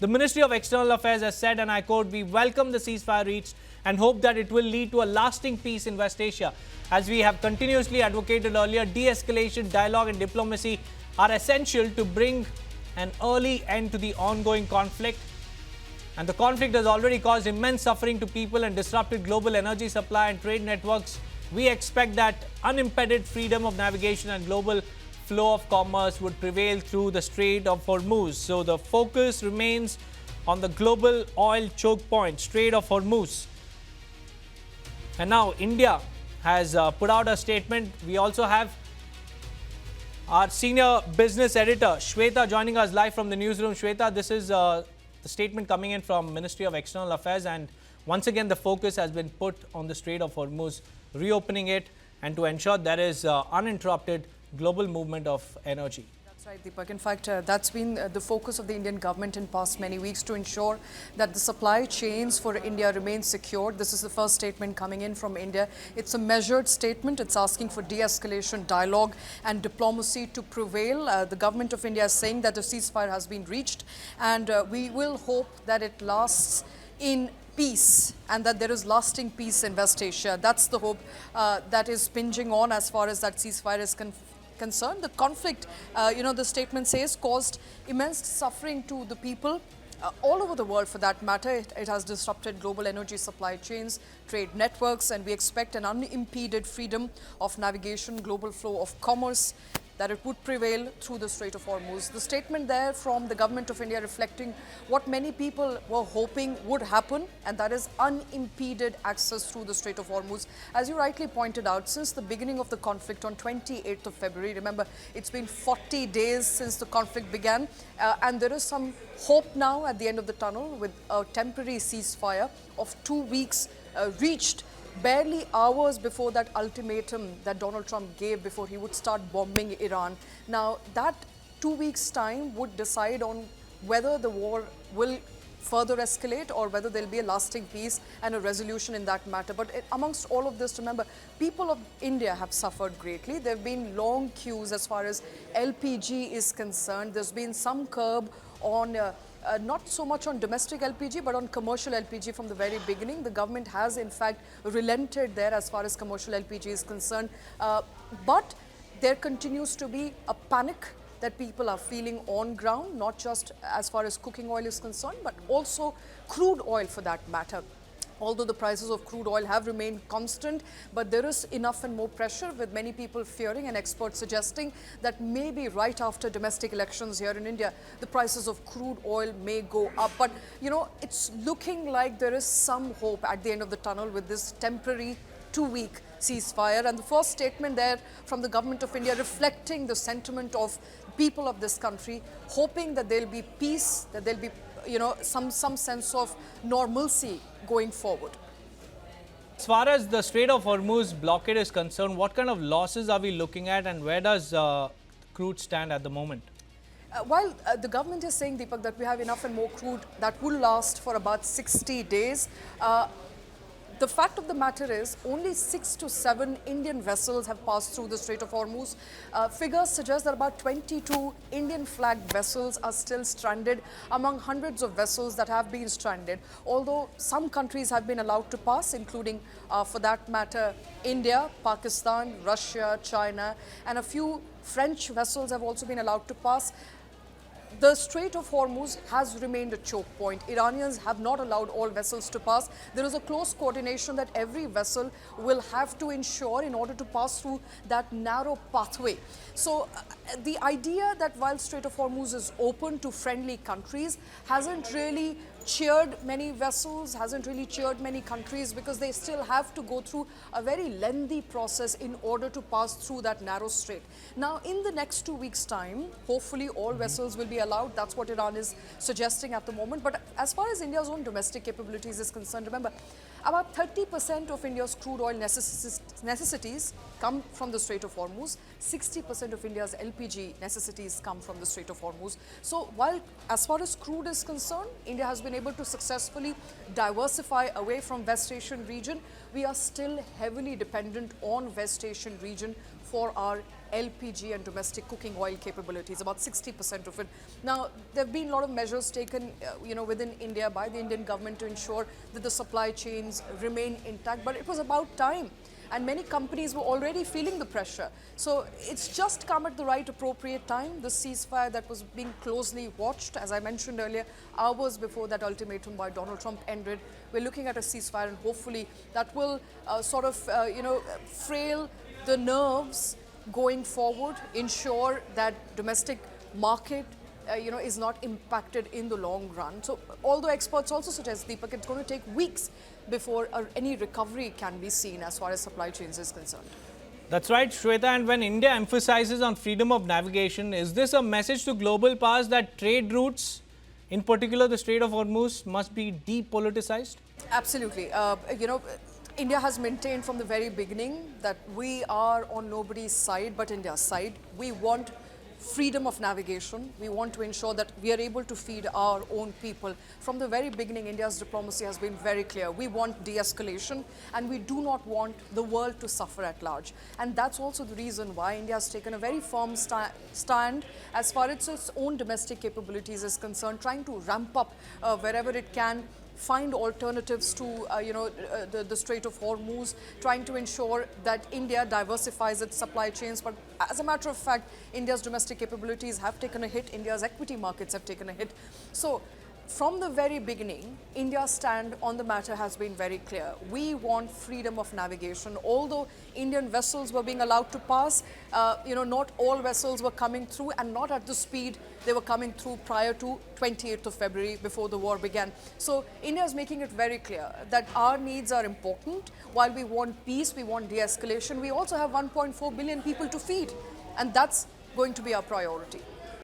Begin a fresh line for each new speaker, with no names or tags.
The Ministry of External Affairs has said, and I quote, "We welcome the ceasefire reached and hope that it will lead to a lasting peace in West Asia. As we have continuously advocated earlier, de-escalation, dialogue and diplomacy are essential to bring an early end to the ongoing conflict. And the conflict has already caused immense suffering to people and disrupted global energy supply and trade networks. We expect that unimpeded freedom of navigation and global flow of commerce would prevail through the Strait of Hormuz." So the focus remains on the global oil choke point, Strait of Hormuz. And now India has put out a statement. We also have our senior business editor, Shweta, joining us live from the newsroom. Shweta, this is the statement coming in from Ministry of External Affairs, and once again the focus has been put on the Strait of Hormuz, reopening it and to ensure there is uninterrupted global movement of energy.
That's right, Deepak. In fact, that's been the focus of the Indian government in past many weeks, to ensure that the supply chains for India remain secured. This is the first statement coming in from India. It's a measured statement. It's asking for de-escalation, dialogue and diplomacy to prevail. The government of India is saying that a ceasefire has been reached, and we will hope that it lasts in peace and that there is lasting peace in West Asia. That's the hope that is pinging on as far as that ceasefire is concerned. The conflict, the statement says, caused immense suffering to the people all over the world for that matter. It has disrupted global energy supply chains, trade networks, and we expect an unimpeded freedom of navigation, global flow of commerce, that it would prevail through the Strait of Hormuz. The statement there from the government of India reflecting what many people were hoping would happen, and that is unimpeded access through the Strait of Hormuz. As you rightly pointed out, since the beginning of the conflict on 28th of February, remember, it's been 40 days since the conflict began, and there is some hope now at the end of the tunnel with a temporary ceasefire of 2 weeks reached barely hours before that ultimatum that Donald Trump gave before he would start bombing Iran. Now, that 2 weeks' time would decide on whether the war will further escalate or whether there'll be a lasting peace and a resolution in that matter. But amongst all of this, remember, people of India have suffered greatly. There have been long queues as far as LPG is concerned. There's been some curb on not so much on domestic LPG, but on commercial LPG from the very beginning. The government has, in fact, relented there as far as commercial LPG is concerned. But there continues to be a panic that people are feeling on ground, not just as far as cooking oil is concerned, but also crude oil for that matter. Although the prices of crude oil have remained constant, but there is enough and more pressure, with many people fearing and experts suggesting that maybe right after domestic elections here in India, the prices of crude oil may go up. But, it's looking like there is some hope at the end of the tunnel with this temporary 2-week ceasefire. And the first statement there from the government of India reflecting the sentiment of people of this country, hoping that there'll be peace, that there'll be some sense of normalcy going forward.
As far as the Strait of Hormuz blockade is concerned, what kind of losses are we looking at, and where does crude stand at the moment?
While the government is saying, Deepak, that we have enough and more crude that will last for about 60 days, the fact of the matter is only 6 to 7 Indian vessels have passed through the Strait of Hormuz. Figures suggest that about 22 Indian flagged vessels are still stranded among hundreds of vessels that have been stranded. Although some countries have been allowed to pass, including, for that matter, India, Pakistan, Russia, China, and a few French vessels have also been allowed to pass. The Strait of Hormuz has remained a choke point. Iranians have not allowed all vessels to pass. There is a close coordination that every vessel will have to ensure in order to pass through that narrow pathway. So the idea that while Strait of Hormuz is open to friendly countries hasn't really cheered many vessels, hasn't really cheered many countries, because they still have to go through a very lengthy process in order to pass through that narrow strait. Now, in the next 2 weeks' time, hopefully all vessels will be allowed. That's what Iran is suggesting at the moment. But as far as India's own domestic capabilities is concerned, remember, about 30% of India's crude oil necessities come from the Strait of Hormuz. 60% of India's LPG necessities come from the Strait of Hormuz. So while as far as crude is concerned, India has been able to successfully diversify away from West Asian region, we are still heavily dependent on West Asian region for our LPG and domestic cooking oil capabilities, about 60% of it. Now, there have been a lot of measures taken, within India by the Indian government to ensure that the supply chains remain intact, but it was about time. And many companies were already feeling the pressure. So it's just come at the right appropriate time. The ceasefire that was being closely watched, as I mentioned earlier, hours before that ultimatum by Donald Trump ended. We're looking at a ceasefire, and hopefully that will frail the nerves going forward, ensure that domestic market is not impacted in the long run. So although experts also suggest, Deepak, it's going to take weeks before any recovery can be seen as far as supply chains is concerned.
That's right, Shweta. And when India emphasizes on freedom of navigation, is this a message to global powers that trade routes, in particular the Strait of Hormuz, must be depoliticized?
Absolutely. India has maintained from the very beginning that we are on nobody's side but India's side. We want freedom of navigation. We want to ensure that we are able to feed our own people. From the very beginning, India's diplomacy has been very clear. We want de-escalation, and we do not want the world to suffer at large. And that's also the reason why India has taken a very firm stand as far as its own domestic capabilities is concerned, trying to ramp up wherever it can, find alternatives to the Strait of Hormuz, trying to ensure that India diversifies its supply chains. But as a matter of fact, India's domestic capabilities have taken a hit. India's equity markets have taken a hit. So from the very beginning, India's stand on the matter has been very clear. We want freedom of navigation. Although Indian vessels were being allowed to pass, not all vessels were coming through, and not at the speed they were coming through prior to 28th of February, before the war began. So India is making it very clear that our needs are important. While we want peace, we want de-escalation, we also have 1.4 billion people to feed, and that's going to be our priority.